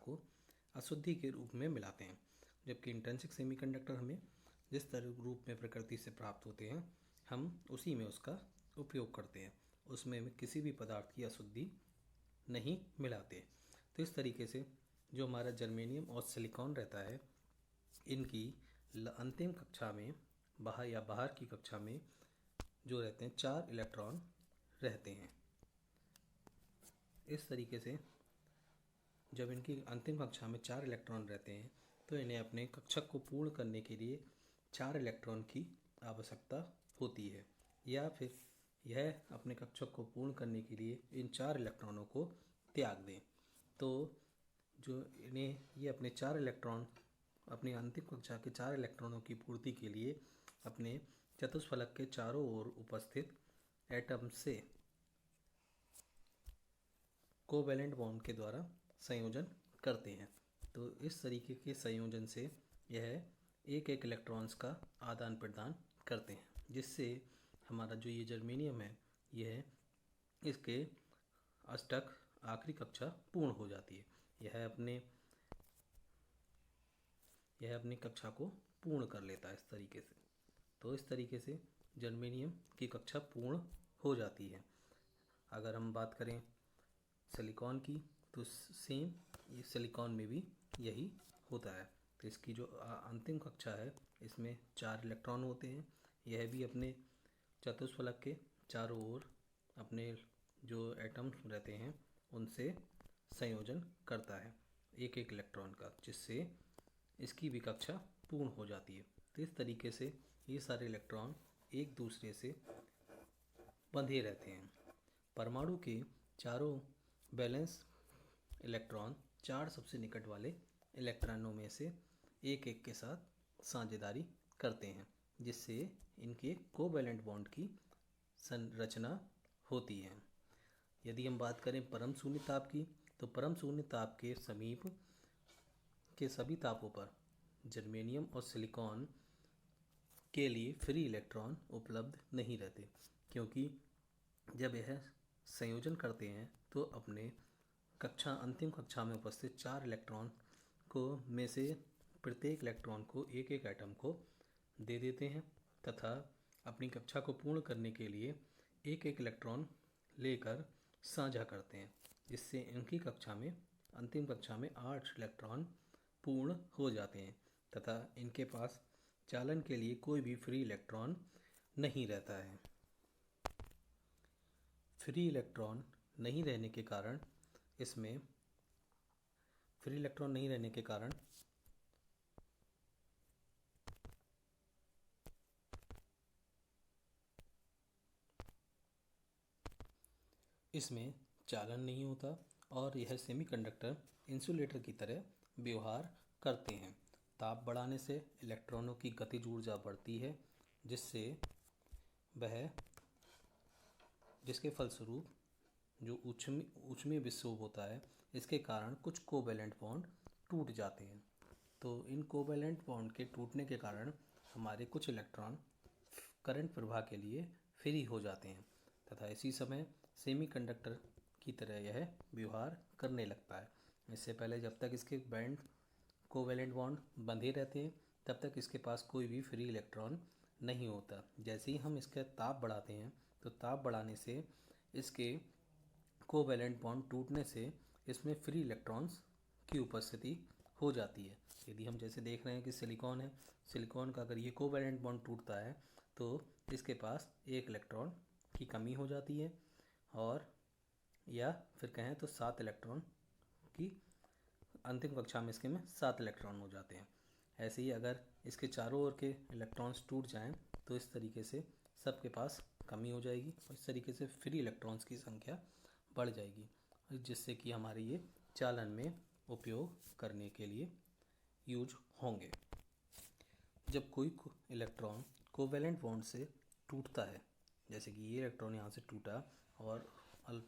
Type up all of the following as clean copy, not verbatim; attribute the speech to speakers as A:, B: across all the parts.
A: को अशुद्धि के रूप में मिलाते हैं, जबकि इंट्रिंसिक सेमीकंडक्टर हमें जिस तरह रूप में प्रकृति से प्राप्त होते हैं हम उसी में उसका उपयोग करते हैं, उसमें किसी भी पदार्थ की अशुद्धि नहीं मिलाते। तो इस तरीके से जो हमारा जर्मेनियम और सिलिकॉन रहता है, इनकी अंतिम कक्षा में बाहर की कक्षा में जो रहते हैं 4 इलेक्ट्रॉन रहते हैं। इस तरीके से जब इनकी अंतिम कक्षा में 4 इलेक्ट्रॉन रहते हैं तो इन्हें अपने कक्षक को पूर्ण करने के लिए 4 इलेक्ट्रॉन की आवश्यकता होती है, या फिर यह अपने कक्षक को पूर्ण करने के लिए इन 4 इलेक्ट्रॉनों को त्याग दें। तो जो इन्हें ये अपने 4 इलेक्ट्रॉन अपनी अंतिम कक्षा के 4 इलेक्ट्रॉनों की पूर्ति के लिए अपने चतुष्फलक के चारों ओर उपस्थित एटम से कोवैलेंट बॉन्ड के द्वारा संयोजन करते हैं। तो इस तरीके के संयोजन से यह एक इलेक्ट्रॉन्स का आदान प्रदान करते हैं, जिससे हमारा जो ये जर्मेनियम है यह इसके अष्टक आखिरी कक्षा पूर्ण हो जाती है। यह अपनी कक्षा को पूर्ण कर लेता है इस तरीके से। तो इस तरीके से जर्मेनियम की कक्षा पूर्ण हो जाती है। अगर हम बात करें सिलिकॉन की तो सेम ये सिलिकॉन में भी यही होता है। तो इसकी जो अंतिम कक्षा है इसमें 4 इलेक्ट्रॉन होते हैं। यह भी अपने चतुष्फलक के चारों ओर अपने जो एटम्स रहते हैं उनसे संयोजन करता है एक इलेक्ट्रॉन का, जिससे इसकी भी कक्षा पूर्ण हो जाती है। तो इस तरीके से ये सारे इलेक्ट्रॉन एक दूसरे से बंधे रहते हैं। परमाणु के चारों बैलेंस इलेक्ट्रॉन 4 सबसे निकट वाले इलेक्ट्रॉनों में से एक के साथ साझेदारी करते हैं, जिससे इनके कोवैलेंट बॉन्ड की संरचना होती है। यदि हम बात करें परम शून्य ताप की, तो परम शून्य ताप के समीप के सभी तापों पर जर्मेनियम और सिलिकॉन के लिए फ्री इलेक्ट्रॉन उपलब्ध नहीं रहते, क्योंकि जब यह संयोजन करते हैं तो अपने अंतिम कक्षा में उपस्थित 4 इलेक्ट्रॉन को में से प्रत्येक इलेक्ट्रॉन को एक एटम को दे देते हैं तथा अपनी कक्षा को पूर्ण करने के लिए एक इलेक्ट्रॉन लेकर साझा करते हैं, जिससे इनकी कक्षा में अंतिम कक्षा में 8 इलेक्ट्रॉन पूर्ण हो जाते हैं तथा इनके पास चालन के लिए कोई भी फ्री इलेक्ट्रॉन नहीं रहता है। फ्री इलेक्ट्रॉन नहीं रहने के कारण इसमें चालन नहीं होता और यह सेमीकंडक्टर इंसुलेटर की तरह व्यवहार करते हैं। ताप बढ़ाने से इलेक्ट्रॉनों की गतिज ऊर्जा बढ़ती है, जिसके फलस्वरूप जो ऊष्मीय विक्षोभ होता है इसके कारण कुछ कोवैलेंट बॉन्ड टूट जाते हैं। तो इन कोवैलेंट बॉन्ड के टूटने के कारण हमारे कुछ इलेक्ट्रॉन करंट प्रवाह के लिए फ्री हो जाते हैं तथा इसी समय सेमीकंडक्टर की तरह यह व्यवहार करने लगता है। इससे पहले जब तक इसके बैंड कोवैलेंट बॉन्ड बंधे रहते हैं तब तक इसके पास कोई भी फ्री इलेक्ट्रॉन नहीं होता। जैसे ही हम इसका ताप बढ़ाते हैं तो ताप बढ़ाने से इसके कोवैलेंट बॉन्ड टूटने से इसमें फ्री इलेक्ट्रॉन्स की उपस्थिति हो जाती है। यदि हम जैसे देख रहे हैं कि सिलिकॉन है, सिलिकॉन का अगर ये कोवैलेंट बॉन्ड टूटता है तो इसके पास एक इलेक्ट्रॉन की कमी हो जाती है, और या फिर कहें तो 7 इलेक्ट्रॉन की अंतिम कक्षा में इसके में 7 इलेक्ट्रॉन हो जाते हैं। ऐसे ही अगर इसके चारों ओर के इलेक्ट्रॉन्स टूट जाएं तो इस तरीके से सबके पास कमी हो जाएगी और इस तरीके से फ्री इलेक्ट्रॉन्स की संख्या बढ़ जाएगी, जिससे कि हमारे ये चालन में उपयोग करने के लिए यूज होंगे। जब कोई इलेक्ट्रॉन कोवैलेंट बॉन्ड से टूटता है, जैसे कि ये इलेक्ट्रॉन यहाँ से टूटा और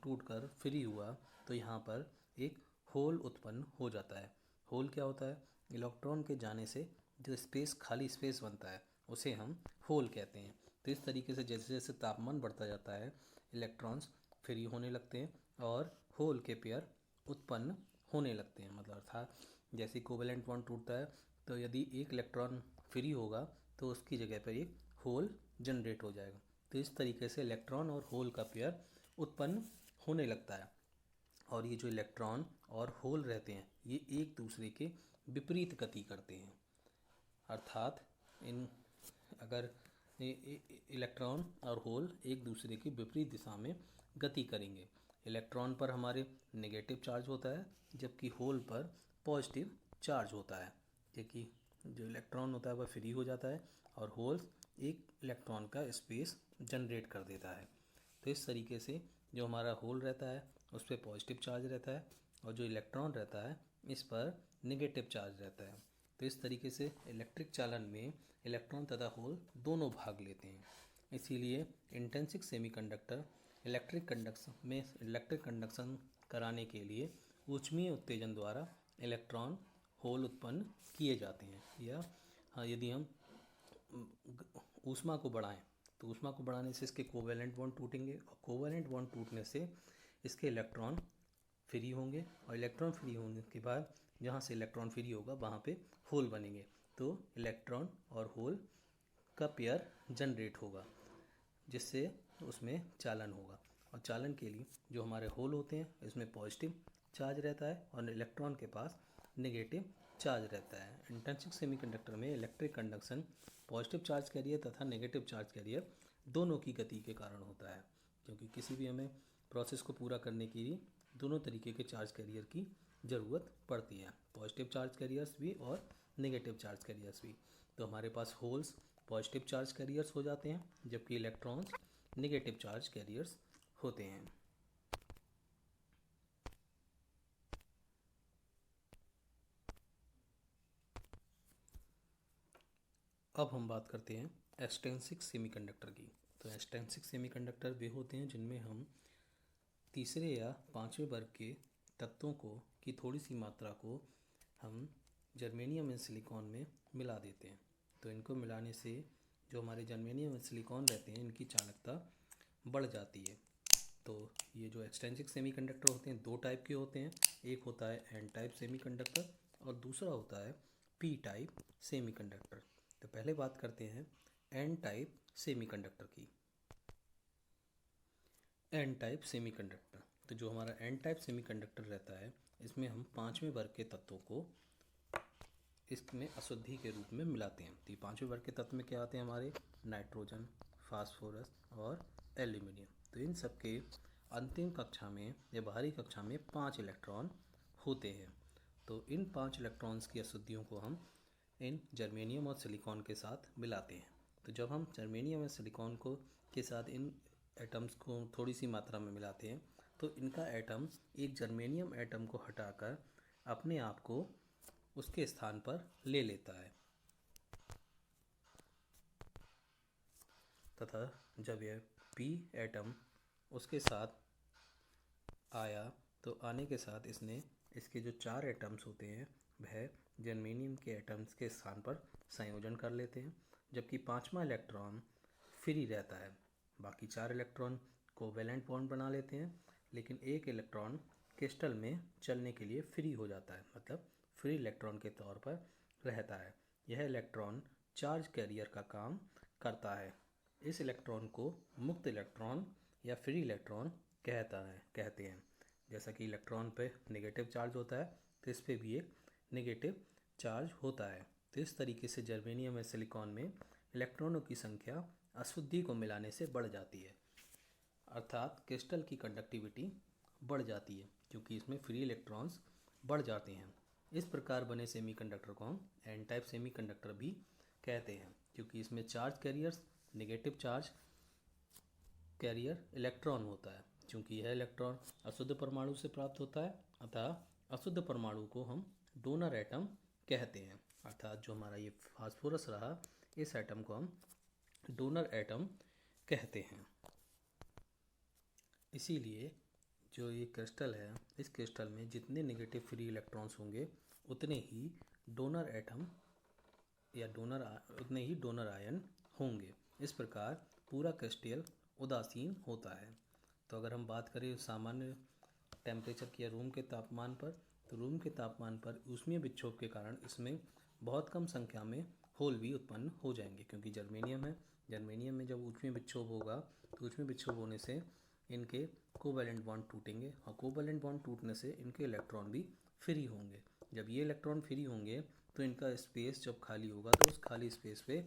A: टूटकर फ्री हुआ, तो यहाँ पर एक होल उत्पन्न हो जाता है। होल क्या होता है? इलेक्ट्रॉन के जाने से जो खाली स्पेस बनता है उसे हम होल कहते हैं। तो इस तरीके से जैसे जैसे तापमान बढ़ता जाता है इलेक्ट्रॉन्स फ्री होने लगते हैं और होल के पेयर उत्पन्न होने लगते हैं, मतलब अर्थात जैसे कोवेलेंट बॉन्ड टूटता है तो यदि एक इलेक्ट्रॉन फ्री होगा तो उसकी जगह पर एक होल जनरेट हो जाएगा। तो इस तरीके से इलेक्ट्रॉन और होल का पेयर उत्पन्न होने लगता है। और ये जो इलेक्ट्रॉन और होल रहते हैं ये एक दूसरे के विपरीत गति करते हैं। अर्थात इन अगर इलेक्ट्रॉन और होल एक दूसरे की विपरीत दिशा में गति करेंगे। इलेक्ट्रॉन पर हमारे नेगेटिव चार्ज होता है जबकि होल पर पॉजिटिव चार्ज होता है, क्योंकि जो इलेक्ट्रॉन होता है वह फ्री हो जाता है और होल एक इलेक्ट्रॉन का स्पेस जनरेट कर देता है। तो इस तरीके से जो हमारा होल रहता है उस पर पॉजिटिव चार्ज रहता है और जो इलेक्ट्रॉन रहता है इस पर नेगेटिव चार्ज रहता है। तो इस तरीके से इलेक्ट्रिक चालन में इलेक्ट्रॉन तथा होल दोनों भाग लेते हैं। इसीलिए इंट्रिंसिक सेमीकंडक्टर इलेक्ट्रिक कंडक्शन कराने के लिए ऊष्मीय उत्तेजन द्वारा इलेक्ट्रॉन होल उत्पन्न किए जाते हैं। या यदि हम ऊष्मा को बढ़ाएं तो ऊष्मा को बढ़ाने से इसके कोवेलेंट बॉन्ड टूटेंगे और कोवेलेंट बॉन्ड टूटने से इसके इलेक्ट्रॉन फ्री होंगे और इलेक्ट्रॉन फ्री होने के बाद जहाँ से इलेक्ट्रॉन फ्री होगा वहाँ पे होल बनेंगे। तो इलेक्ट्रॉन और होल का पेयर जनरेट होगा जिससे उसमें चालन होगा। और चालन के लिए जो हमारे होल होते हैं इसमें पॉजिटिव चार्ज रहता है और इलेक्ट्रॉन के पास नेगेटिव चार्ज रहता है। इंट्रिंसिक सेमीकंडक्टर में electric conduction positive charge carrier तथा नेगेटिव चार्ज कैरियर दोनों की गति के कारण होता है, क्योंकि किसी भी हमें प्रोसेस को पूरा करने के लिए दोनों तरीके के चार्ज कैरियर की ज़रूरत पड़ती है, पॉजिटिव चार्ज कैरियर्स भी और नेगेटिव चार्ज कैरियर्स भी। तो हमारे पास होल्स पॉजिटिव चार्ज कैरियर्स हो जाते हैं जबकि इलेक्ट्रॉन्स नेगेटिव चार्ज कैरियर्स होते हैं। अब हम बात करते हैं एक्सट्रिंसिक सेमीकंडक्टर की। तो एक्सट्रिंसिक सेमीकंडक्टर वे होते हैं जिनमें हम तीसरे या पांचवें वर्ग के तत्वों को की थोड़ी सी मात्रा को हम जर्मेनियम एंड सिलिकॉन में मिला देते हैं। तो इनको मिलाने से जो हमारे जर्मेनियम एंड सिलिकॉन रहते हैं इनकी चालकता बढ़ जाती है। तो ये जो एक्सट्रिंसिक सेमीकंडक्टर होते हैं दो टाइप के होते हैं, एक होता है एन टाइप सेमीकंडक्टर और दूसरा होता है पी टाइप सेमीकंडक्टर। तो पहले बात करते हैं एन टाइप सेमीकंडक्टर की। एन टाइप सेमीकंडक्टर, तो जो हमारा एन टाइप सेमीकंडक्टर रहता है इसमें हम पांचवें वर्ग के तत्वों को इसमें अशुद्धि के रूप में मिलाते हैं। तो ये पांचवें वर्ग के तत्व में क्या आते हैं हमारे नाइट्रोजन, फास्फोरस और एल्यूमिनियम। तो इन सब के अंतिम कक्षा में या बाहरी कक्षा में 5 इलेक्ट्रॉन होते हैं। तो इन 5 इलेक्ट्रॉन्स की अशुद्धियों को हम इन जर्मेनियम और सिलिकॉन के साथ मिलाते हैं। तो जब हम जर्मेनियम और सिलिकॉन को के साथ इन एटम्स को थोड़ी सी मात्रा में मिलाते हैं तो इनका एटम एक जर्मेनियम एटम को हटाकर अपने आप को उसके स्थान पर ले लेता है तथा जब यह पी एटम उसके साथ आया तो आने के साथ इसने इसके जो 4 एटम्स होते हैं वह जर्मेनियम के एटम्स के स्थान पर संयोजन कर लेते हैं, जबकि पांचवा इलेक्ट्रॉन फ्री रहता है। बाकी 4 इलेक्ट्रॉन कोवेलेंट बॉन्ड बना लेते हैं, लेकिन एक इलेक्ट्रॉन क्रिस्टल में चलने के लिए फ्री हो जाता है, मतलब फ्री इलेक्ट्रॉन के तौर पर रहता है। यह इलेक्ट्रॉन चार्ज कैरियर का काम करता है। इस इलेक्ट्रॉन को मुक्त इलेक्ट्रॉन या फ्री इलेक्ट्रॉन कहते हैं। जैसा कि इलेक्ट्रॉन पे नेगेटिव चार्ज होता है तो इस पे भी एक नेगेटिव चार्ज होता है। तो इस तरीके से जर्मेनियम और सिलिकॉन में इलेक्ट्रॉनों की संख्या अशुद्धि को मिलाने से बढ़ जाती है, अर्थात क्रिस्टल की कंडक्टिविटी बढ़ जाती है क्योंकि इसमें फ्री इलेक्ट्रॉन्स बढ़ जाते हैं। इस प्रकार बने सेमीकंडक्टर को हम एन टाइप सेमीकंडक्टर भी कहते हैं, क्योंकि इसमें charge carriers negative charge carrier electron होता है। चूँकि यह इलेक्ट्रॉन अशुद्ध परमाणु से प्राप्त होता है अतः अशुद्ध परमाणु को हम डोनर एटम कहते हैं, अर्थात जो हमारा ये फास्फोरस रहा इस एटम को हम डोनर एटम कहते हैं। इसीलिए जो ये क्रिस्टल है इस क्रिस्टल में जितने नेगेटिव फ्री इलेक्ट्रॉन्स होंगे उतने ही डोनर एटम या उतने ही डोनर आयन होंगे। इस प्रकार पूरा क्रिस्टल उदासीन होता है। तो अगर हम बात करें सामान्य टेम्परेचर की या रूम के तापमान पर तो रूम के तापमान पर ऊष्मीय विक्षोभ के कारण इसमें बहुत कम संख्या में होल भी उत्पन्न हो जाएंगे, क्योंकि जर्मेनियम है। जर्मेनियम में जब ऊष्मीय विक्षोभ होगा तो ऊष्मीय विक्षोभ होने से इनके कोवैलेंट बॉन्ड टूटेंगे और कोवैलेंट बॉन्ड टूटने से इनके इलेक्ट्रॉन भी फ्री होंगे। जब ये इलेक्ट्रॉन फ्री होंगे तो इनका स्पेस जब खाली होगा तो उस खाली स्पेस पे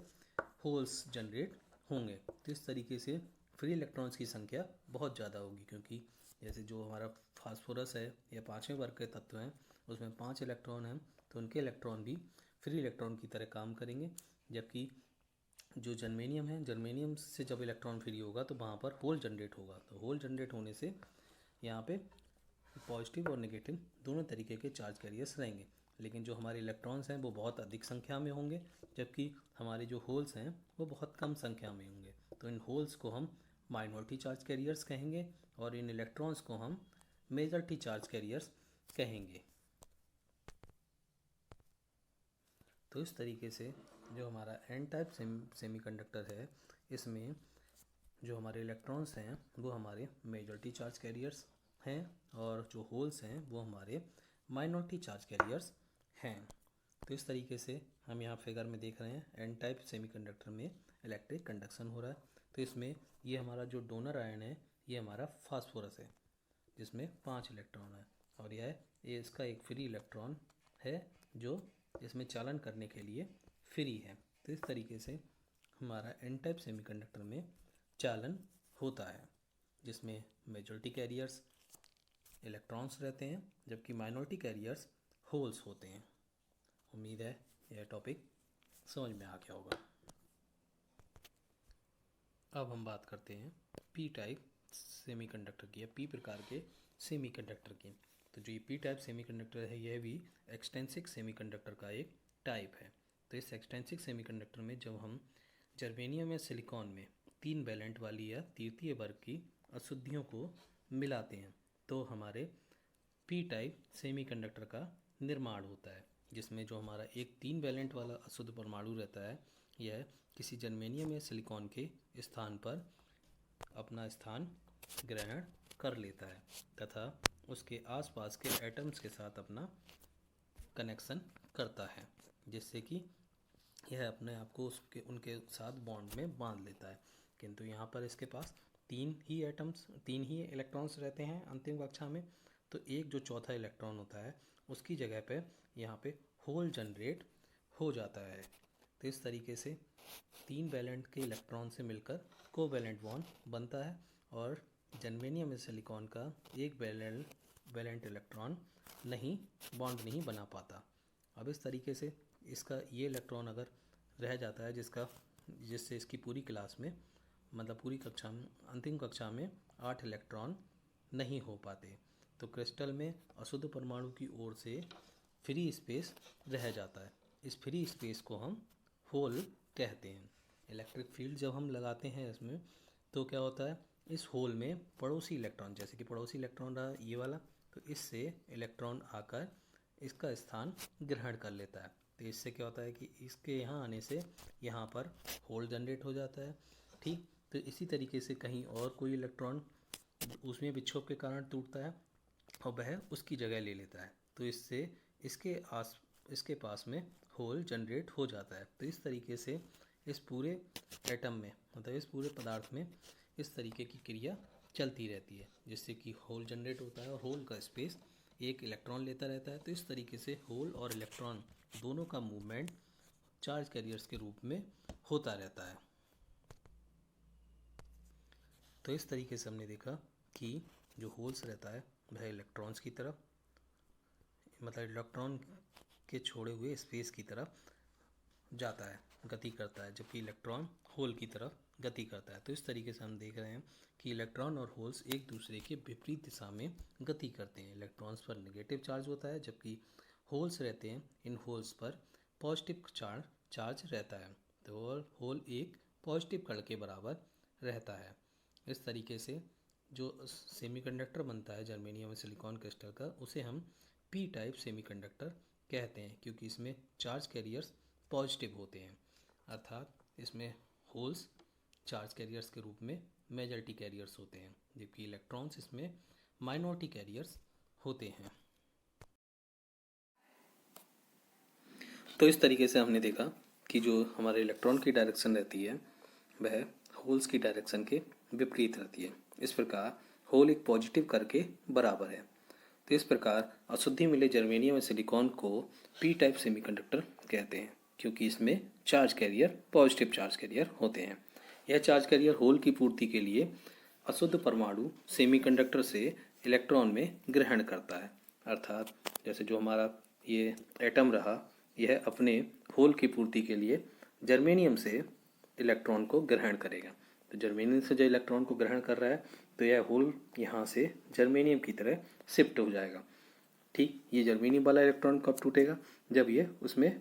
A: होल्स जनरेट होंगे। तो इस तरीके से फ्री इलेक्ट्रॉन्स की संख्या बहुत ज़्यादा होगी, क्योंकि जैसे जो हमारा फास्फोरस है या 5वें वर्ग के तत्व हैं उसमें 5 इलेक्ट्रॉन हैं, तो उनके इलेक्ट्रॉन भी फ्री इलेक्ट्रॉन की तरह काम करेंगे। जबकि जो जर्मेनियम है, जर्मेनियम से जब इलेक्ट्रॉन फ्री होगा तो वहाँ पर होल जनरेट होगा। तो होल जनरेट होने से यहाँ पे पॉजिटिव और नेगेटिव दोनों तरीके के चार्ज कैरियर्स रहेंगे, लेकिन जो हमारे इलेक्ट्रॉन्स हैं वो बहुत अधिक संख्या में होंगे, जबकि हमारे जो होल्स हैं वो बहुत कम संख्या में होंगे। तो इन होल्स को हम माइनॉरिटी चार्ज कैरियर्स कहेंगे और इन इलेक्ट्रॉन्स को हम मेजॉरिटी चार्ज कैरियर्स कहेंगे। तो इस तरीके से जो हमारा एन टाइप सेमीकंडक्टर है, इसमें जो हमारे इलेक्ट्रॉन्स हैं वो हमारे मेजॉरिटी चार्ज कैरियर्स हैं और जो होल्स हैं वो हमारे माइनॉरिटी चार्ज कैरियर्स हैं। तो इस तरीके से हम यहाँ फिगर में देख रहे हैं एन टाइप सेमीकंडक्टर में इलेक्ट्रिक कंडक्शन हो रहा है। तो इसमें ये हमारा जो डोनर आयन है ये हमारा फास्फोरस है जिसमें 5 इलेक्ट्रॉन है और ये इसका एक फ्री इलेक्ट्रॉन है जो इसमें चालन करने के लिए फ्री है। तो इस तरीके से हमारा एन टाइप सेमीकंडक्टर में चालन होता है जिसमें मेजॉरिटी कैरियर्स इलेक्ट्रॉन्स रहते हैं जबकि माइनॉरिटी कैरियर्स होल्स होते हैं। उम्मीद है यह टॉपिक समझ में आ गया होगा। अब हम बात करते हैं पी टाइप सेमीकंडक्टर की या पी प्रकार के सेमीकंडक्टर की। तो जो ये पी टाइप सेमीकंडक्टर है यह भी एक्सटेंसिक सेमीकंडक्टर का एक टाइप है। तो इस एक्सटेंसिक सेमीकंडक्टर में जब हम जर्मेनियम या सिलिकॉन में 3 वैलेंट वाली या तृतीय वर्ग की अशुद्धियों को मिलाते हैं तो हमारे पी टाइप सेमीकंडक्टर का निर्माण होता है, जिसमें जो हमारा एक 3 वैलेंट वाला अशुद्ध परमाणु रहता है यह किसी जर्मेनियम या सिलिकॉन के स्थान पर अपना स्थान ग्रहण कर लेता है तथा उसके आसपास के एटम्स के साथ अपना कनेक्शन करता है, जिससे कि यह अपने आप को उनके साथ बॉन्ड में बांध लेता है। किंतु यहाँ पर इसके पास 3 ही इलेक्ट्रॉन्स रहते हैं अंतिम कक्षा में, तो एक जो चौथा इलेक्ट्रॉन होता है उसकी जगह पे यहाँ पे होल जनरेट हो जाता है। तो इस तरीके से 3 वैलेंट के इलेक्ट्रॉन से मिलकर कोवैलेंट बॉन्ड बनता है और जर्मेनियम सिलिकॉन का एक वैलेंट इलेक्ट्रॉन बॉन्ड नहीं बना पाता। अब इस तरीके से इसका ये इलेक्ट्रॉन अगर रह जाता है जिससे इसकी पूरी क्लास में मतलब पूरी कक्षा में अंतिम कक्षा में 8 इलेक्ट्रॉन नहीं हो पाते, तो क्रिस्टल में अशुद्ध परमाणु की ओर से फ्री स्पेस रह जाता है। इस फ्री स्पेस को हम होल कहते हैं। इलेक्ट्रिक फील्ड जब हम लगाते हैं इसमें तो क्या होता है, इस होल में पड़ोसी इलेक्ट्रॉन, जैसे कि पड़ोसी इलेक्ट्रॉन रहा ये वाला, तो इससे इलेक्ट्रॉन आकर इसका स्थान ग्रहण कर लेता है। तो इससे क्या होता है कि इसके यहाँ आने से यहाँ पर होल जनरेट हो जाता है। ठीक, तो इसी तरीके से कहीं और कोई इलेक्ट्रॉन उसमें विक्षोभ के कारण टूटता है और वह उसकी जगह ले लेता है, तो इससे इसके पास में होल जनरेट हो जाता है। तो इस तरीके से इस पूरे एटम में मतलब इस पूरे पदार्थ में इस तरीके की क्रिया चलती रहती है, जिससे कि होल जनरेट होता है और होल का स्पेस एक इलेक्ट्रॉन लेता रहता है। तो इस तरीके से होल और इलेक्ट्रॉन दोनों का मूवमेंट चार्ज कैरियर्स के रूप में होता रहता है। तो इस तरीके से हमने देखा कि जो होल्स रहता है वह इलेक्ट्रॉन्स की तरफ मतलब इलेक्ट्रॉन के छोड़े हुए स्पेस की तरफ जाता है, गति करता है, जबकि इलेक्ट्रॉन होल की तरफ गति करता है। तो इस तरीके से हम देख रहे हैं कि इलेक्ट्रॉन और होल्स एक दूसरे के विपरीत दिशा में गति करते हैं। इलेक्ट्रॉन्स पर नेगेटिव चार्ज होता है जबकि होल्स रहते हैं, इन होल्स पर पॉजिटिव चार्ज रहता है। तो होल एक पॉजिटिव कण के बराबर रहता है। इस तरीके से जो सेमीकंडक्टर बनता है जर्मेनियम और सिलिकॉन क्रिस्टल का, उसे हम पी टाइप सेमीकंडक्टर कहते हैं, क्योंकि इसमें चार्ज कैरियर्स पॉजिटिव होते हैं, अर्थात इसमें होल्स चार्ज कैरियर्स के रूप में मेजॉरिटी कैरियर्स होते हैं, जबकि इलेक्ट्रॉन्स इसमें माइनॉरिटी कैरियर्स होते हैं। तो इस तरीके से हमने देखा कि जो हमारे इलेक्ट्रॉन की डायरेक्शन रहती है वह होल्स की डायरेक्शन के विपरीत रहती है। इस प्रकार होल एक पॉजिटिव करके बराबर है। तो इस प्रकार अशुद्धि मिले जर्मेनियम और सिलिकॉन को पी टाइप सेमीकंडक्टर कहते हैं, क्योंकि इसमें charge carrier positive charge carrier होते हैं। यह चार्ज कैरियर होल की पूर्ति के लिए अशुद्ध परमाणु सेमीकंडक्टर से इलेक्ट्रॉन में ग्रहण करता है। अर्थात जैसे जो हमारा ये एटम रहा, यह अपने होल की पूर्ति के लिए जर्मेनियम से इलेक्ट्रॉन को ग्रहण करेगा। तो जर्मेनियम से जो इलेक्ट्रॉन को ग्रहण कर रहा है तो यह होल यहाँ से जर्मेनियम की तरह शिफ्ट हो जाएगा। ठीक, ये जर्मेनियम वाला इलेक्ट्रॉन कब टूटेगा? जब ये उसमें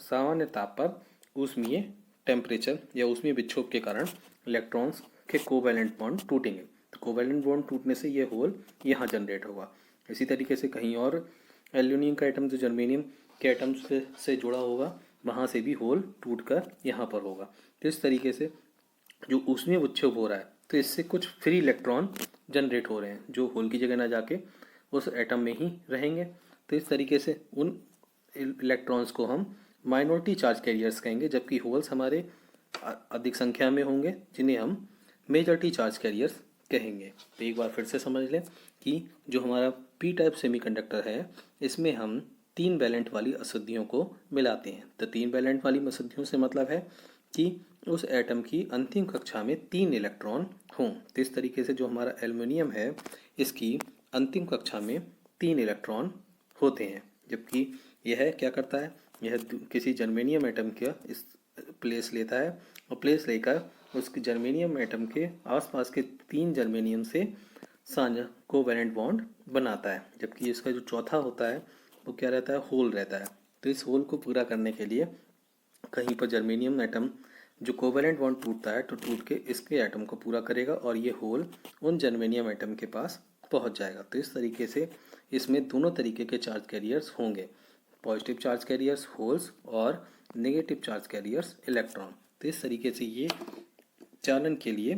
A: सामान्य ताप पर ऊष्मीय टेम्परेचर या ऊष्मीय विक्षोभ के कारण इलेक्ट्रॉन्स के कोवैलेंट बॉन्ड टूटेंगे। तो कोवैलेंट बॉन्ड टूटने से ये होल यहाँ जनरेट होगा। इसी तरीके से कहीं और एल्यूमिनियम का एटम जो जर्मेनियम के एटम से जुड़ा होगा, वहाँ से भी होल टूटकर यहाँ पर होगा। तो इस तरीके से जो ऊष्मीय विक्षोभ हो रहा है तो इससे कुछ फ्री इलेक्ट्रॉन जनरेट हो रहे हैं जो होल की जगह ना जाके उस एटम में ही रहेंगे। तो इस तरीके से उन इलेक्ट्रॉन्स को हम माइनॉरिटी चार्ज कैरियर्स कहेंगे, जबकि होल्स हमारे अधिक संख्या में होंगे जिन्हें हम मेजॉरिटी चार्ज कैरियर्स कहेंगे। तो एक बार फिर से समझ लें कि जो हमारा पी टाइप सेमीकंडक्टर है इसमें हम 3 वैलेंट वाली अशुद्धियों को मिलाते हैं। तो 3 वैलेंट वाली अशुद्धियों से मतलब है कि उस एटम की अंतिम कक्षा में 3 इलेक्ट्रॉन हों। तो इस तरीके से जो हमारा एल्युमिनियम है इसकी अंतिम कक्षा में 3 इलेक्ट्रॉन होते हैं, जबकि यह क्या करता है, यह किसी जर्मेनियम एटम का इस प्लेस लेता है और प्लेस लेकर उस जर्मेनियम एटम के आसपास के 3 जर्मेनियम से साझा कोवैलेंट बॉन्ड बनाता है। जबकि इसका जो चौथा होता है वो क्या रहता है, होल रहता है। तो इस होल को पूरा करने के लिए कहीं पर जर्मेनियम एटम जो कोवैलेंट बॉन्ड टूटता है तो टूट के इसके एटम को पूरा करेगा और ये होल उन जर्मेनियम एटम के पास पहुंच जाएगा। तो इस तरीके से इसमें दोनों तरीके के चार्ज कैरियर्स होंगे, पॉजिटिव चार्ज कैरियर्स होल्स और नेगेटिव चार्ज कैरियर्स इलेक्ट्रॉन। तो इस तरीके से ये चालन के लिए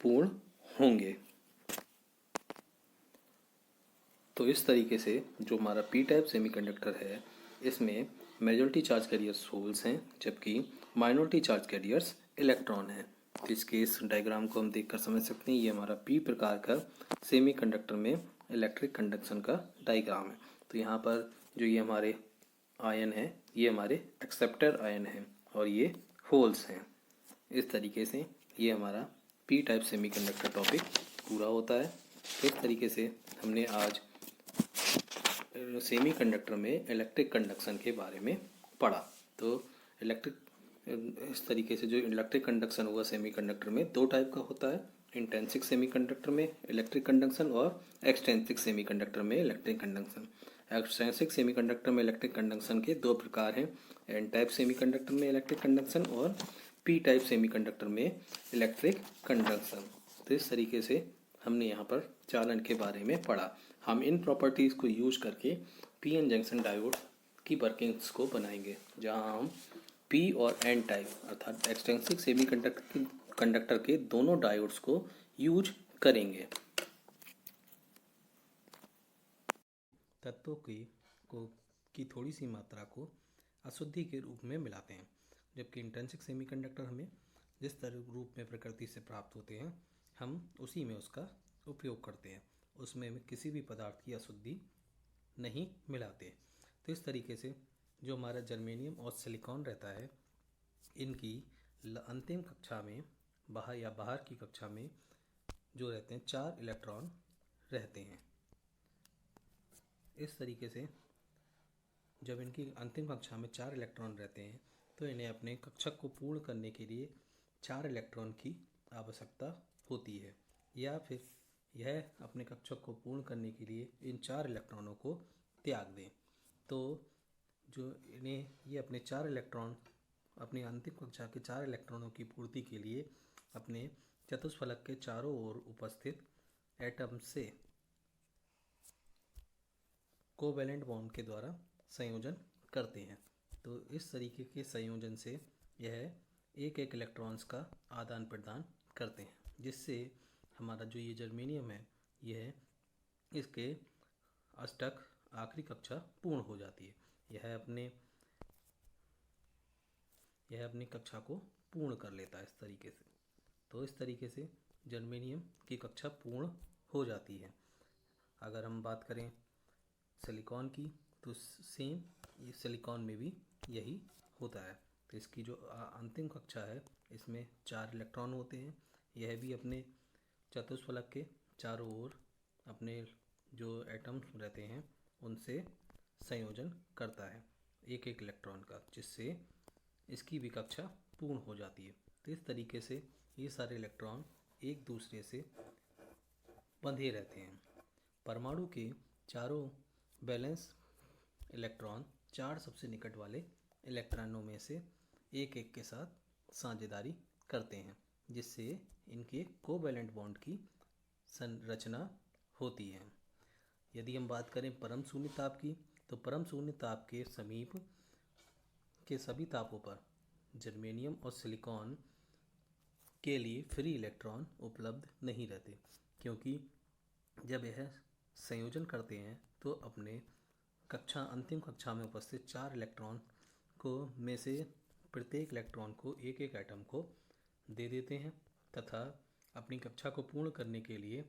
A: पूर्ण होंगे। तो इस तरीके से जो हमारा पी टाइप सेमीकंडक्टर है इसमें मेजॉरिटी चार्ज कैरियर्स होल्स हैं, जबकि माइनॉरिटी चार्ज कैरियर्स इलेक्ट्रॉन हैं। तो इसके इस डायग्राम को हम देखकर समझ सकते हैं, ये हमारा पी प्रकार का सेमीकंडक्टर में इलेक्ट्रिक कंडक्शन का डायग्राम है। तो यहाँ पर जो ये हमारे आयन है ये हमारे एक्सेप्टर आयन हैं और ये होल्स हैं। इस तरीके से ये हमारा पी टाइप सेमीकंडक्टर टॉपिक पूरा होता है। इस तरीके से हमने आज सेमीकंडक्टर में इलेक्ट्रिक कंडक्शन के बारे में पढ़ा। तो इस तरीके से जो इलेक्ट्रिक कंडक्शन हुआ सेमीकंडक्टर में 2 टाइप का होता है, इंट्रिंसिक सेमीकंडक्टर में इलेक्ट्रिक कंडक्शन और एक्सट्रिंसिक सेमीकंडक्टर में इलेक्ट्रिक कंडक्शन। एक्सट्रिंसिक सेमीकंडक्टर में इलेक्ट्रिक कंडक्शन के 2 प्रकार हैं, एन टाइप सेमीकंडक्टर में इलेक्ट्रिक कंडक्शन और पी टाइप सेमीकंडक्टर में इलेक्ट्रिक कंडक्शन। तो इस तरीके से हमने यहाँ पर चालन के बारे में पढ़ा। हम इन प्रॉपर्टीज़ को यूज करके पीएन जंक्शन डायोड की वर्किंग्स को बनाएंगे, जहाँ हम पी और एन टाइप अर्थात एक्सट्रिंसिक सेमीकंडक्टर के दोनों डायोड्स को यूज करेंगे। तत्वों की थोड़ी सी मात्रा को अशुद्धि के रूप में मिलाते हैं, जबकि इंट्रिंसिक सेमीकंडक्टर हमें जिस तरह रूप में प्रकृति से प्राप्त होते हैं हम उसी में उसका उपयोग करते हैं, उसमें हम किसी भी पदार्थ की अशुद्धि नहीं मिलाते। तो इस तरीके से जो हमारा जर्मेनियम और सिलिकॉन रहता है इनकी अंतिम कक्षा में बाहर की कक्षा में जो रहते हैं 4 इलेक्ट्रॉन रहते हैं। इस तरीके से जब इनकी अंतिम कक्षा में 4 इलेक्ट्रॉन रहते हैं तो इन्हें अपने कक्षक को पूर्ण करने के लिए 4 इलेक्ट्रॉन की आवश्यकता होती है, या फिर यह अपने कक्षक को पूर्ण करने के लिए इन 4 इलेक्ट्रॉनों को त्याग दें। तो जो इन्हें ये अपने 4 इलेक्ट्रॉन अपनी अंतिम कक्षा के 4 इलेक्ट्रॉनों की पूर्ति के लिए अपने चतुष्फलक के चारों ओर उपस्थित एटम से कोवैलेंट बॉन्ड के द्वारा संयोजन करते हैं। तो इस तरीके के संयोजन से यह एक इलेक्ट्रॉन्स का आदान प्रदान करते हैं, जिससे हमारा जो ये जर्मेनियम है यह इसके अष्टक आखिरी कक्षा पूर्ण हो जाती है। यह अपने यह अपनी कक्षा को पूर्ण कर लेता है इस तरीके से। तो इस तरीके से जर्मेनियम की कक्षा पूर्ण हो जाती है। अगर हम बात करें सिलिकॉन की तो सेम ये सिलिकॉन में भी यही होता है। तो इसकी जो अंतिम कक्षा है इसमें 4 इलेक्ट्रॉन होते हैं। यह भी अपने चतुष्फलक के चारों ओर अपने जो एटम्स रहते हैं उनसे संयोजन करता है एक एक इलेक्ट्रॉन का, जिससे इसकी भी कक्षा पूर्ण हो जाती है। तो इस तरीके से ये सारे इलेक्ट्रॉन एक दूसरे से बंधे रहते हैं। परमाणु के चारों बैलेंस इलेक्ट्रॉन 4 सबसे निकट वाले इलेक्ट्रॉनों में से एक एक के साथ साझेदारी करते हैं, जिससे इनके कोवैलेंट बॉन्ड की संरचना होती है। यदि हम बात करें परम शून्य ताप की, तो परम शून्य ताप के समीप के सभी तापों पर जर्मेनियम और सिलिकॉन के लिए फ्री इलेक्ट्रॉन उपलब्ध नहीं रहते, क्योंकि जब यह संयोजन करते हैं तो अपने अंतिम कक्षा में उपस्थित 4 इलेक्ट्रॉन को में से प्रत्येक इलेक्ट्रॉन को एक एक एटम को दे देते हैं तथा अपनी कक्षा को पूर्ण करने के लिए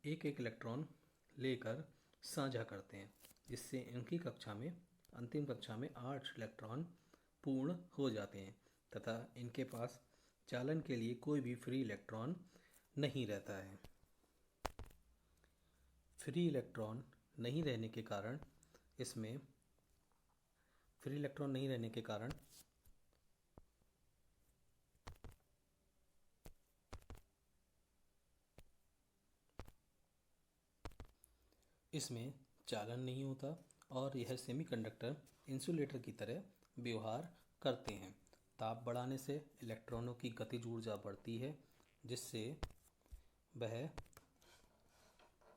A: एक एक इलेक्ट्रॉन लेकर साझा करते हैं, जिससे इनकी कक्षा में अंतिम कक्षा में 8 इलेक्ट्रॉन पूर्ण हो जाते हैं तथा इनके पास चालन के लिए कोई भी फ्री इलेक्ट्रॉन नहीं रहता है। फ्री इलेक्ट्रॉन नहीं रहने के कारण इसमें चालन नहीं होता और यह सेमीकंडक्टर इंसुलेटर की तरह व्यवहार करते हैं। ताप बढ़ाने से इलेक्ट्रॉनों की गतिज ऊर्जा बढ़ती है,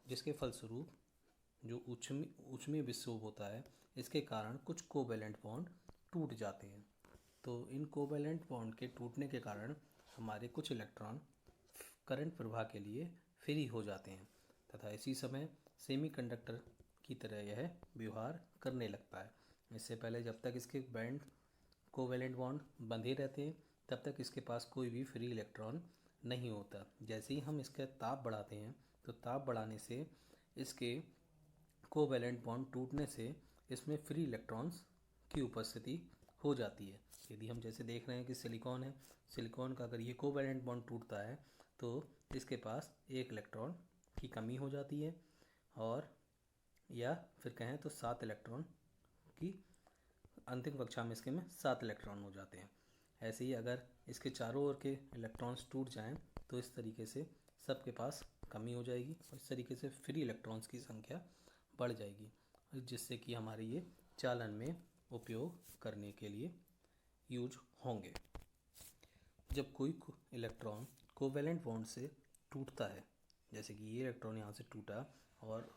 A: जिसके फलस्वरूप जो ऊष्मीय विक्षोभ होता है, इसके कारण कुछ कोवैलेंट बॉन्ड टूट जाते हैं। तो इन कोवैलेंट बॉन्ड के टूटने के कारण हमारे कुछ इलेक्ट्रॉन करंट प्रवाह के लिए फ्री हो जाते हैं तथा इसी समय सेमीकंडक्टर की तरह यह व्यवहार करने लगता है। इससे पहले जब तक इसके बैंड कोवैलेंट बॉन्ड बंधे रहते हैं तब तक इसके पास कोई भी फ्री इलेक्ट्रॉन नहीं होता। जैसे ही हम इसका ताप बढ़ाते हैं तो ताप बढ़ाने से इसके कोवैलेंट बॉन्ड टूटने से इसमें फ्री इलेक्ट्रॉन्स की उपस्थिति हो जाती है। यदि हम जैसे देख रहे हैं कि सिलिकॉन है, सिलिकॉन का अगर ये कोवैलेंट बॉन्ड टूटता है तो इसके पास एक इलेक्ट्रॉन की कमी हो जाती है, और या फिर कहें तो 7 इलेक्ट्रॉन की अंतिम कक्षा में इसके में 7 इलेक्ट्रॉन हो जाते हैं। ऐसे ही अगर इसके चारों ओर के इलेक्ट्रॉन्स टूट जाएं तो इस तरीके से सबके पास कमी हो जाएगी और इस तरीके से फ्री इलेक्ट्रॉन्स की संख्या बढ़ जाएगी, जिससे कि हमारे ये चालन में उपयोग करने के लिए यूज होंगे। जब कोई इलेक्ट्रॉन कोवैलेंट बॉन्ड से टूटता है, जैसे कि ये इलेक्ट्रॉन यहाँ से टूटा और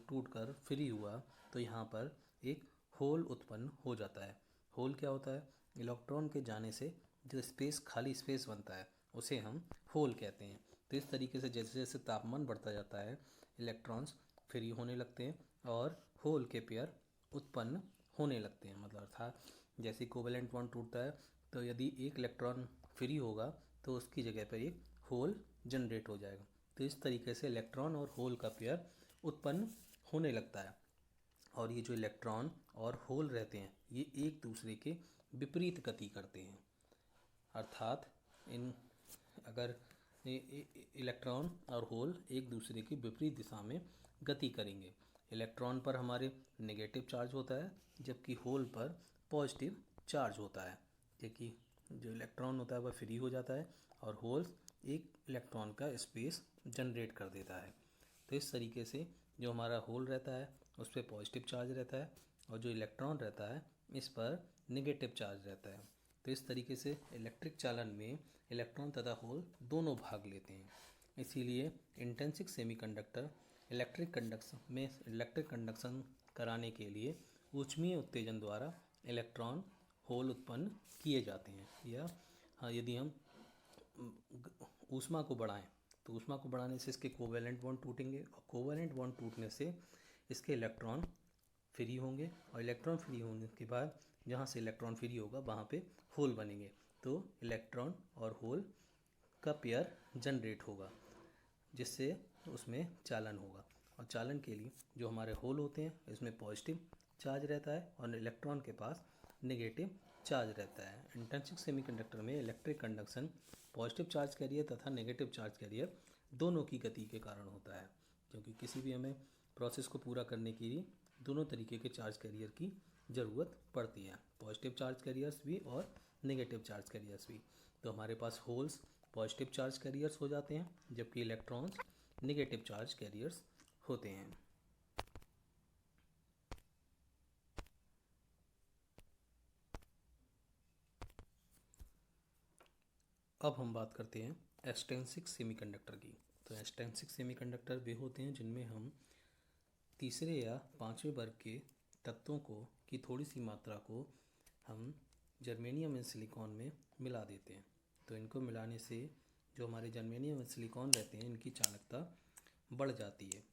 A: टूटकर फ्री हुआ, तो यहाँ पर एक होल उत्पन्न हो जाता है। होल क्या होता है? इलेक्ट्रॉन के जाने से जो खाली स्पेस बनता है उसे हम होल कहते हैं। तो इस तरीके से जैसे जैसे तापमान बढ़ता जाता है इलेक्ट्रॉन्स फ्री होने लगते हैं और होल के पेयर उत्पन्न होने लगते हैं। मतलब अर्थात जैसे कोवैलेंट बॉन्ड टूटता है तो यदि एक इलेक्ट्रॉन फ्री होगा तो उसकी जगह पर एक होल जनरेट हो जाएगा। तो इस तरीके से इलेक्ट्रॉन और होल का पेयर उत्पन्न होने लगता है। और ये जो इलेक्ट्रॉन और होल रहते हैं ये एक दूसरे के विपरीत गति करते हैं। अर्थात अगर इलेक्ट्रॉन और होल एक दूसरे की विपरीत दिशा में गति करेंगे, इलेक्ट्रॉन पर हमारे नेगेटिव चार्ज होता है जबकि होल पर पॉजिटिव चार्ज होता है, क्योंकि जो इलेक्ट्रॉन होता है वह फ्री हो जाता है और होल एक इलेक्ट्रॉन का स्पेस जनरेट कर देता है। तो इस तरीके से जो हमारा होल रहता है उस पर पॉजिटिव चार्ज रहता है और जो इलेक्ट्रॉन रहता है इस पर नेगेटिव चार्ज रहता है। तो इस तरीके से इलेक्ट्रिक चालन में इलेक्ट्रॉन तथा होल दोनों भाग लेते हैं। इसीलिए इंट्रिंसिक सेमीकंडक्टर इलेक्ट्रिक कंडक्शन कराने के लिए ऊष्मीय उत्तेजन द्वारा इलेक्ट्रॉन होल उत्पन्न किए जाते हैं। या यदि हम ऊष्मा को बढ़ाएं तो ऊष्मा को बढ़ाने से इसके कोवैलेंट बॉन्ड टूटेंगे और कोवैलेंट बॉन्ड टूटने से इसके इलेक्ट्रॉन फ्री होंगे और इलेक्ट्रॉन फ्री होने के बाद जहाँ से इलेक्ट्रॉन फ्री होगा वहाँ पे होल बनेंगे। तो इलेक्ट्रॉन और होल का पेयर जनरेट होगा, जिससे उसमें चालन होगा। और चालन के लिए जो हमारे होल होते हैं इसमें पॉजिटिव चार्ज रहता है और इलेक्ट्रॉन के पास नेगेटिव चार्ज रहता है। इंट्रिंसिक सेमीकंडक्टर में electric conduction positive charge carrier तथा नेगेटिव चार्ज कैरियर दोनों की गति के कारण होता है, क्योंकि किसी भी हमें प्रोसेस को पूरा करने के लिए दोनों तरीके के चार्ज कैरियर की ज़रूरत पड़ती है, पॉजिटिव चार्ज कैरियर्स भी और नेगेटिव चार्ज कैरियर्स भी। तो हमारे पास होल्स पॉजिटिव चार्ज कैरियर्स हो जाते हैं, जबकि इलेक्ट्रॉन्स नेगेटिव चार्ज कैरियर्स होते हैं। अब हम बात करते हैं एक्सट्रिंसिक सेमीकंडक्टर की। तो एक्सट्रिंसिक सेमीकंडक्टर वे होते हैं जिनमें हम तीसरे या पांचवें वर्ग के तत्वों को की थोड़ी सी मात्रा को हम जर्मेनियम एंड सिलिकॉन में मिला देते हैं। तो इनको मिलाने से जो हमारे जर्मेनियम एंड सिलिकॉन रहते हैं इनकी चालकता बढ़ जाती है।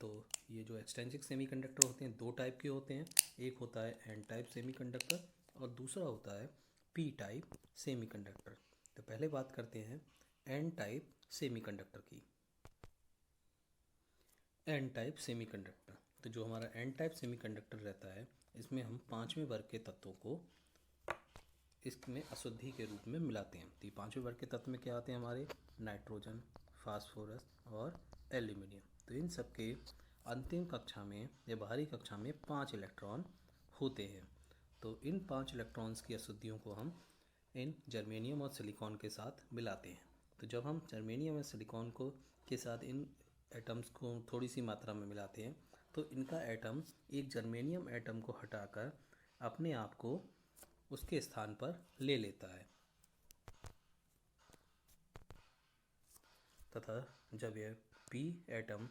A: तो ये जो एक्सट्रिंसिक सेमीकंडक्टर होते हैं दो टाइप के होते हैं, एक होता है एन टाइप सेमीकंडक्टर और दूसरा होता है पी टाइप सेमीकंडक्टर। तो पहले बात करते हैं एन टाइप सेमीकंडक्टर की। एन टाइप सेमीकंडक्टर, तो जो हमारा एन टाइप सेमीकंडक्टर रहता है इसमें हम पांचवें वर्ग के तत्वों को इसमें अशुद्धि के रूप में मिलाते हैं। तो ये पांचवें वर्ग के तत्व में क्या आते हैं हमारे नाइट्रोजन, फास्फोरस और एल्यूमिनियम। तो इन सब के अंतिम कक्षा में या बाहरी कक्षा में 5 इलेक्ट्रॉन होते हैं। तो इन 5 इलेक्ट्रॉन्स की अशुद्धियों को हम इन जर्मेनियम और सिलिकॉन के साथ मिलाते हैं। तो जब हम जर्मेनियम और सिलिकॉन को के साथ इन एटम्स को थोड़ी सी मात्रा में मिलाते हैं तो इनका एटम एक जर्मेनियम एटम को हटाकर अपने आप को उसके स्थान पर ले लेता है, तथा जब यह पी एटम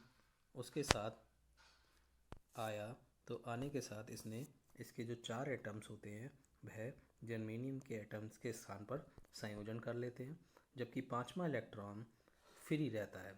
A: उसके साथ आया तो आने के साथ इसने इसके जो 4 एटम्स होते हैं वह जर्मेनियम के एटम्स के स्थान पर संयोजन कर लेते हैं, जबकि पांचवा इलेक्ट्रॉन फ्री रहता है।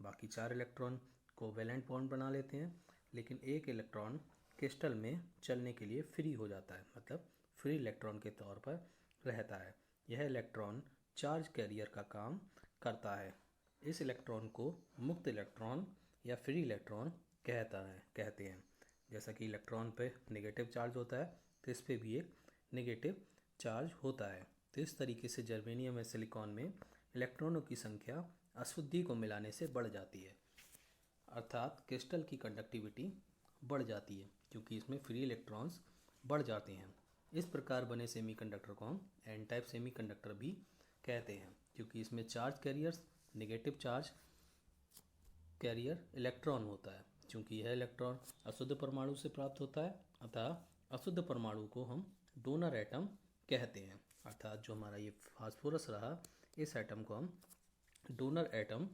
A: बाकी 4 इलेक्ट्रॉन कोवेलेंट बॉन्ड बना लेते हैं, लेकिन एक इलेक्ट्रॉन क्रिस्टल में चलने के लिए फ्री हो जाता है, मतलब फ्री इलेक्ट्रॉन के तौर पर रहता है। यह इलेक्ट्रॉन चार्ज कैरियर का काम करता है। इस इलेक्ट्रॉन को मुक्त इलेक्ट्रॉन या फ्री इलेक्ट्रॉन कहते हैं। जैसा कि इलेक्ट्रॉन पे नेगेटिव चार्ज होता है तो इस पे भी एक नेगेटिव चार्ज होता है। तो इस तरीके से जर्मेनियम और सिलिकॉन में इलेक्ट्रॉनों की संख्या अशुद्धि को मिलाने से बढ़ जाती है, अर्थात क्रिस्टल की कंडक्टिविटी बढ़ जाती है क्योंकि इसमें फ्री इलेक्ट्रॉन्स बढ़ जाते हैं। इस प्रकार बने सेमीकंडक्टर को हम एन टाइप सेमीकंडक्टर भी कहते हैं, क्योंकि इसमें charge carriers negative charge carrier electron होता है। चूँकि यह इलेक्ट्रॉन अशुद्ध परमाणु से प्राप्त होता है, अतः अशुद्ध परमाणु को हम डोनर एटम कहते हैं। अर्थात जो हमारा ये फास्फोरस रहा इस एटम को हम डोनर एटम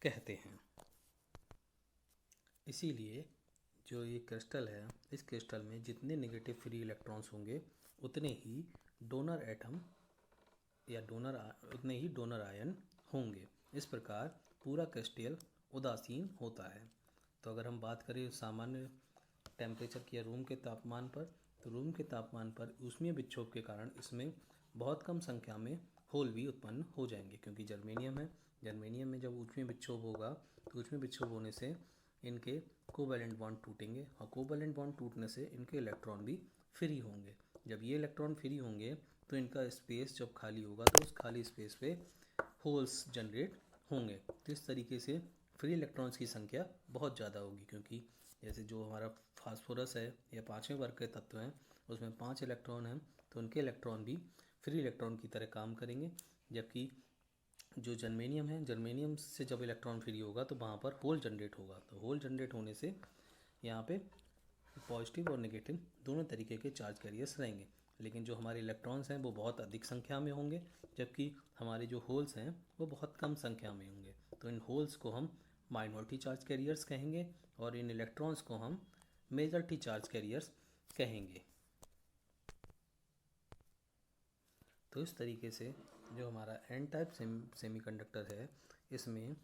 A: कहते हैं। इसीलिए जो ये क्रिस्टल है इस क्रिस्टल में जितने नेगेटिव फ्री इलेक्ट्रॉन्स होंगे उतने ही डोनर एटम या उतने ही डोनर आयन होंगे। इस प्रकार पूरा क्रिस्टल उदासीन होता है। तो अगर हम बात करें सामान्य टेम्परेचर की या रूम के तापमान पर, तो रूम के तापमान पर ऊष्मीय विक्षोभ के कारण इसमें बहुत कम संख्या में होल भी उत्पन्न हो जाएंगे, क्योंकि जर्मेनियम है। जर्मेनियम में जब ऊष्मीय विक्षोभ होगा तो ऊष्मीय विक्षोभ होने से इनके कोवैलेंट बॉन्ड टूटेंगे और कोवैलेंट बॉन्ड टूटने से इनके इलेक्ट्रॉन भी फ्री होंगे। जब ये इलेक्ट्रॉन फ्री होंगे तो इनका स्पेस जब खाली होगा तो उस खाली स्पेस पे होल्स जनरेट होंगे। तो इस तरीके से फ्री इलेक्ट्रॉन्स की संख्या बहुत ज़्यादा होगी, क्योंकि जैसे जो हमारा फास्फोरस है या पाँचवें वर्ग के तत्व हैं उसमें 5 इलेक्ट्रॉन हैं तो उनके इलेक्ट्रॉन भी फ्री इलेक्ट्रॉन की तरह काम करेंगे। जबकि जो जर्मेनियम है, जर्मेनियम से जब इलेक्ट्रॉन फ्री होगा तो वहाँ पर होल जनरेट होगा। तो होल जनरेट होने से यहाँ पे पॉजिटिव और नेगेटिव दोनों तरीके के चार्ज कैरियर्स रहेंगे, लेकिन जो हमारे इलेक्ट्रॉन्स हैं वो बहुत अधिक संख्या में होंगे, जबकि हमारे जो होल्स हैं वो बहुत कम संख्या में होंगे। तो इन होल्स को हम माइनॉरिटी चार्ज कैरियर्स कहेंगे और इन इलेक्ट्रॉन्स को हम मेजॉरिटी चार्ज कैरियर्स कहेंगे। तो इस तरीके से जो हमारा एन टाइप सेमीकंडक्टर है इसमें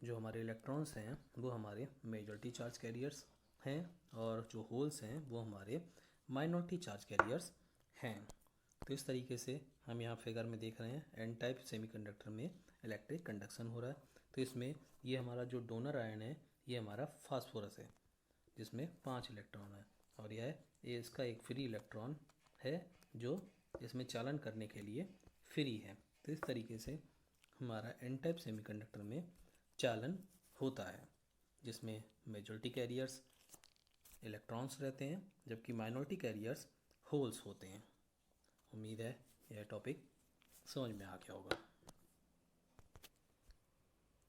A: जो हमारे इलेक्ट्रॉन्स हैं वो हमारे मेजॉरिटी चार्ज कैरियर्स हैं और जो होल्स हैं वो हमारे माइनॉरिटी चार्ज कैरियर्स हैं। तो इस तरीके से हम यहाँ फिगर में देख रहे हैं एन टाइप सेमीकंडक्टर में इलेक्ट्रिक कंडक्शन हो रहा है। तो इसमें ये हमारा जो डोनर आयन है ये हमारा फास्फोरस है जिसमें 5 इलेक्ट्रॉन है, और यह ये इसका एक फ्री इलेक्ट्रॉन है जो इसमें चालन करने के लिए फ्री है। तो इस तरीके से हमारा एन टाइप सेमीकंडक्टर में चालन होता है जिसमें मेजॉरिटी कैरियर्स इलेक्ट्रॉन्स रहते हैं जबकि माइनॉरिटी कैरियर्स होल्स होते हैं। उम्मीद है यह टॉपिक समझ में आ गया होगा।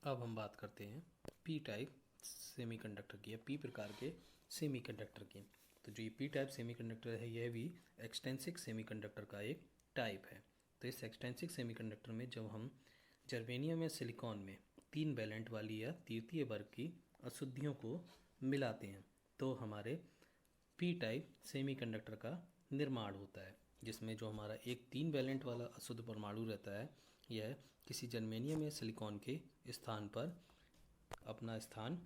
A: अब हम बात करते हैं पी टाइप सेमीकंडक्टर की या पी प्रकार के सेमीकंडक्टर की। तो जो ये पी टाइप सेमीकंडक्टर है यह भी एक्सटेंसिक सेमीकंडक्टर का एक टाइप है। तो इस एक्सटेंसिक सेमीकंडक्टर में जब हम जर्मेनियम या सिलिकॉन में 3 वैलेंट वाली या तृतीय वर्ग की अशुद्धियों को मिलाते हैं तो हमारे पी टाइप सेमीकंडक्टर का निर्माण होता है, जिसमें जो हमारा एक 3 वैलेंट वाला अशुद्ध परमाणु रहता है यह किसी जर्मेनियम या सिलिकॉन के स्थान पर अपना स्थान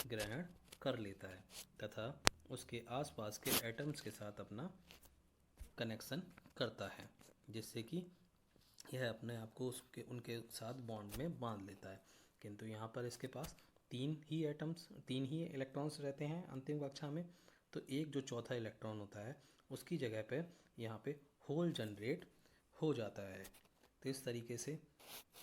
A: ग्रहण कर लेता है तथा उसके आसपास के एटम्स के साथ अपना कनेक्शन करता है, जिससे कि यह अपने आप को उनके साथ बॉन्ड में बांध लेता है। किंतु यहाँ पर इसके पास 3 ही इलेक्ट्रॉन्स रहते हैं अंतिम कक्षा में। तो एक जो चौथा इलेक्ट्रॉन होता है उसकी जगह पे यहाँ पे होल जनरेट हो जाता है। तो इस तरीके से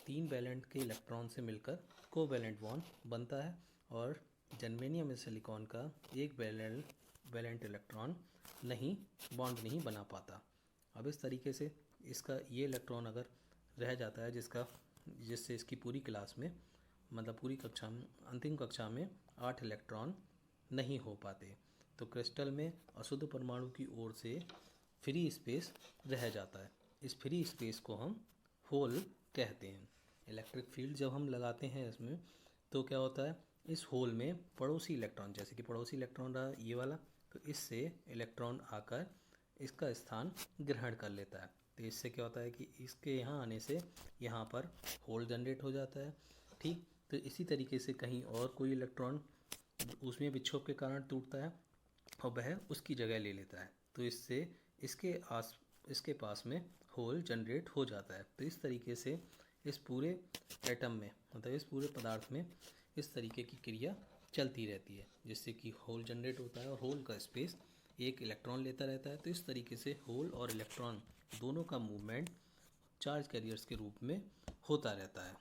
A: 3 वैलेंट के इलेक्ट्रॉन से मिलकर कोवैलेंट बॉन्ड बनता है और जर्मेनियम में सिलिकॉन का एक वैलेंट इलेक्ट्रॉन बॉन्ड नहीं बना पाता। अब इस तरीके से इसका ये इलेक्ट्रॉन अगर रह जाता है जिससे इसकी पूरी क्लास में मतलब पूरी कक्षा में अंतिम कक्षा में 8 इलेक्ट्रॉन नहीं हो पाते, तो क्रिस्टल में अशुद्ध परमाणु की ओर से फ्री स्पेस रह जाता है। इस फ्री स्पेस को हम होल कहते हैं। इलेक्ट्रिक फील्ड जब हम लगाते हैं इसमें तो क्या होता है, इस होल में पड़ोसी इलेक्ट्रॉन, जैसे कि पड़ोसी इलेक्ट्रॉन रहा ये वाला, तो इससे इलेक्ट्रॉन आकर इसका स्थान ग्रहण कर लेता है। तो इससे क्या होता है कि इसके यहाँ आने से यहाँ पर होल जनरेट हो जाता है। ठीक, तो इसी तरीके से कहीं और कोई इलेक्ट्रॉन उसमें विक्षोभ के कारण टूटता है और वह उसकी जगह ले लेता है, तो इससे इसके पास में होल जनरेट हो जाता है। तो इस तरीके से इस पूरे एटम में मतलब इस पूरे पदार्थ में इस तरीके की क्रिया चलती रहती है जिससे कि होल जनरेट होता है और होल का स्पेस एक इलेक्ट्रॉन लेता रहता है। तो इस तरीके से होल और इलेक्ट्रॉन दोनों का मूवमेंट चार्ज कैरियर्स के रूप में होता रहता है।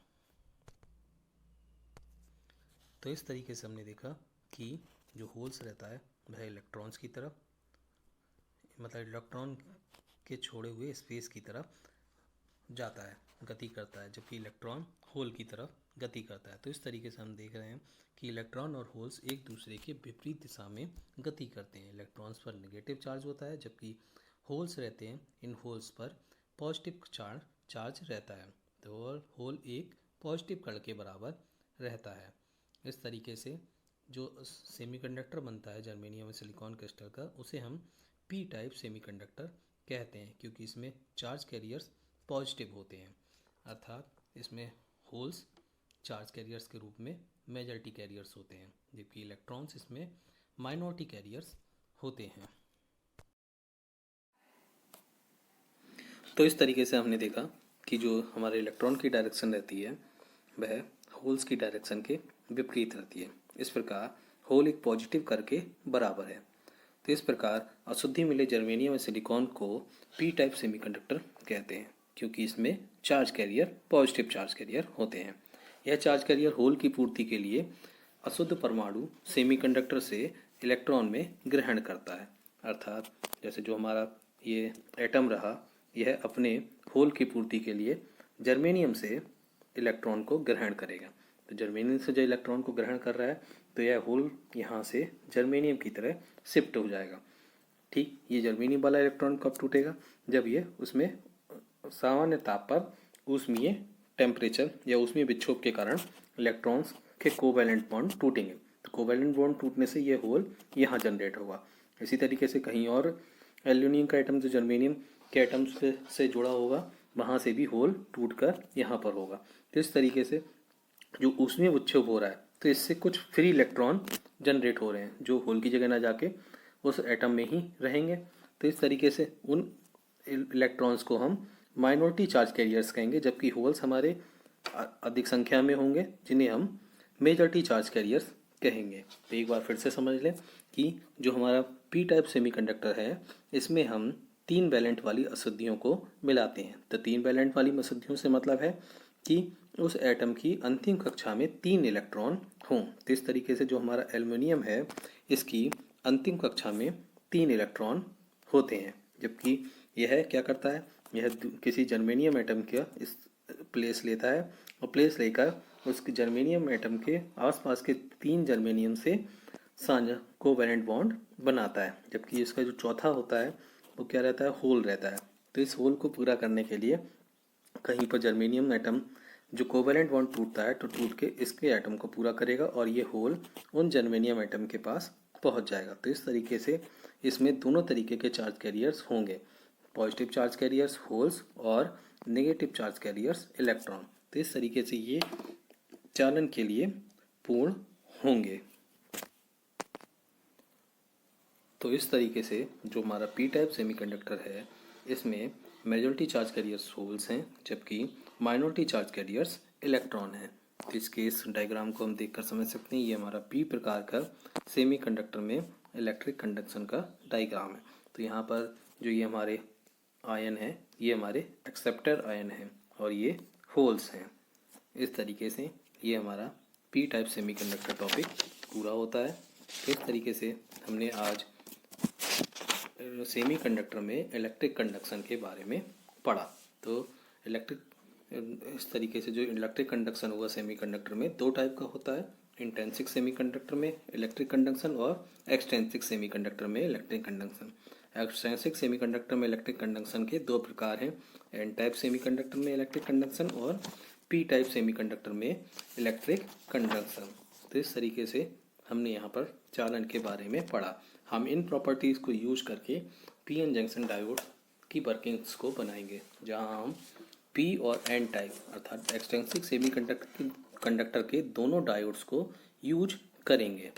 A: तो इस तरीके से हमने देखा कि जो होल्स रहता है वह इलेक्ट्रॉन्स की तरफ मतलब इलेक्ट्रॉन के छोड़े हुए स्पेस की तरफ जाता है, गति करता है, जबकि इलेक्ट्रॉन होल की तरफ गति करता है। तो इस तरीके से हम देख रहे हैं कि इलेक्ट्रॉन और होल्स एक दूसरे के विपरीत दिशा में गति करते हैं। इलेक्ट्रॉन्स पर नेगेटिव चार्ज होता है जबकि होल्स रहते हैं, इन होल्स पर पॉजिटिव चार्ज रहता है। तो होल एक पॉजिटिव कण के बराबर रहता है। इस तरीके से जो सेमीकंडक्टर बनता है जर्मेनियम और सिलिकॉन क्रिस्टल का उसे हम पी टाइप सेमीकंडक्टर कहते हैं, क्योंकि इसमें चार्ज कैरियर्स पॉजिटिव होते हैं, अर्थात इसमें होल्स चार्ज कैरियर्स के रूप में मेजॉरिटी कैरियर्स होते हैं जबकि इलेक्ट्रॉन्स इसमें माइनॉरिटी कैरियर्स होते हैं। तो इस तरीके से हमने देखा कि जो हमारे इलेक्ट्रॉन की डायरेक्शन रहती है वह होल्स की डायरेक्शन के विपरीत रहती है। इस प्रकार होल एक पॉजिटिव करके बराबर है। तो इस प्रकार अशुद्धि मिले जर्मेनियम और सिलिकॉन को पी टाइप सेमीकंडक्टर कहते हैं, क्योंकि इसमें charge carrier positive charge carrier होते हैं। यह चार्ज कैरियर होल की पूर्ति के लिए अशुद्ध परमाणु सेमीकंडक्टर से इलेक्ट्रॉन में ग्रहण करता है, अर्थात जैसे जो हमारा ये एटम रहा यह अपने होल की पूर्ति के लिए जर्मेनियम से इलेक्ट्रॉन को ग्रहण करेगा। तो जर्मेनियम से जो इलेक्ट्रॉन को ग्रहण कर रहा है तो यह होल यहाँ से जर्मेनियम की तरह शिफ्ट हो जाएगा। ठीक, ये जर्मेनियम वाला इलेक्ट्रॉन कब टूटेगा, जब ये उसमें सामान्य ताप पर ऊष्मीय टेम्परेचर या ऊष्मीय विक्षोभ के कारण इलेक्ट्रॉन्स के कोवैलेंट बॉन्ड टूटेंगे। तो कोवैलेंट बॉन्ड टूटने से ये होल यहाँ जनरेट होगा। इसी तरीके से कहीं और एल्यूमिनियम का एटम जो जर्मेनियम के एटम्स से जुड़ा होगा वहाँ से भी होल टूटकर यहाँ पर होगा। तो इस तरीके से जो ऊष्मीय विक्षोभ हो रहा है तो इससे कुछ फ्री इलेक्ट्रॉन जनरेट हो रहे हैं जो होल की जगह ना जाके उस एटम में ही रहेंगे। तो इस तरीके से उन इलेक्ट्रॉन्स को हम माइनॉरिटी चार्ज कैरियर्स कहेंगे, जबकि होल्स हमारे अधिक संख्या में होंगे जिन्हें हम मेजॉरिटी चार्ज कैरियर्स कहेंगे। तो एक बार फिर से समझ लें कि जो हमारा पी टाइप सेमीकंडक्टर है इसमें हम 3 वैलेंट वाली अशुद्धियों को मिलाते हैं। तो 3 वैलेंट वाली अशुद्धियों से मतलब है कि उस एटम की अंतिम कक्षा में 3 इलेक्ट्रॉन हों। तो इस तरीके से जो हमारा एल्युमिनियम है इसकी अंतिम कक्षा में 3 इलेक्ट्रॉन होते हैं, जबकि यह क्या करता है, यह किसी जर्मेनियम एटम का इस प्लेस लेता है और प्लेस लेकर उसके जर्मेनियम एटम के आसपास के 3 जर्मेनियम से साझा कोवैलेंट बॉन्ड बनाता है, जबकि इसका जो चौथा होता है वो क्या रहता है, होल रहता है। तो इस होल को पूरा करने के लिए कहीं पर जर्मेनियम एटम जो कोवैलेंट बॉन्ड टूटता है तो टूट के इसके एटम को पूरा करेगा और ये होल उन जर्मेनियम एटम के पास पहुंच जाएगा। तो इस तरीके से इसमें दोनों तरीके के चार्ज कैरियर्स होंगे, पॉजिटिव चार्ज कैरियर्स होल्स और नेगेटिव चार्ज कैरियर्स इलेक्ट्रॉन। तो इस तरीके से ये चालन के लिए पूर्ण होंगे। तो इस तरीके से जो हमारा पी टाइप सेमीकंडक्टर है इसमें मेजॉरिटी चार्ज कैरियर्स होल्स हैं, जबकि माइनॉरिटी चार्ज कैरियर्स इलेक्ट्रॉन हैं। तो इसके इस डायग्राम को हम देखकर समझ सकते हैं ये हमारा पी प्रकार का सेमीकंडक्टर में इलेक्ट्रिक कंडक्शन का डायग्राम है। तो यहाँ पर जो ये हमारे आयन है ये हमारे एक्सेप्टर आयन हैं और ये होल्स हैं। इस तरीके से ये हमारा पी टाइप सेमीकंडक्टर टॉपिक पूरा होता है। इस तरीके से हमने आज सेमीकंडक्टर में इलेक्ट्रिक कंडक्शन के बारे में पढ़ा। तो इस तरीके से जो इलेक्ट्रिक कंडक्शन हुआ सेमीकंडक्टर में 2 टाइप का होता है, इंट्रिंसिक सेमीकंडक्टर में इलेक्ट्रिक कंडक्शन और एक्सट्रिंसिक सेमीकंडक्टर में इलेक्ट्रिक कंडक्शन। एक्सट्रिंसिक सेमीकंडक्टर में इलेक्ट्रिक कंडक्शन के 2 प्रकार हैं, एन टाइप सेमीकंडक्टर में इलेक्ट्रिक कंडक्शन और पी टाइप सेमीकंडक्टर में इलेक्ट्रिक कंडक्शन। तो इस तरीके से हमने यहाँ पर चालन के बारे में पढ़ा। हम इन प्रॉपर्टीज़ को यूज करके पीएन जंक्शन डायोड की वर्किंग्स को बनाएंगे, जहाँ हम पी और एन टाइप अर्थात एक्सट्रिंसिक सेमीकंडक्टर के दोनों डायोड्स को यूज करेंगे।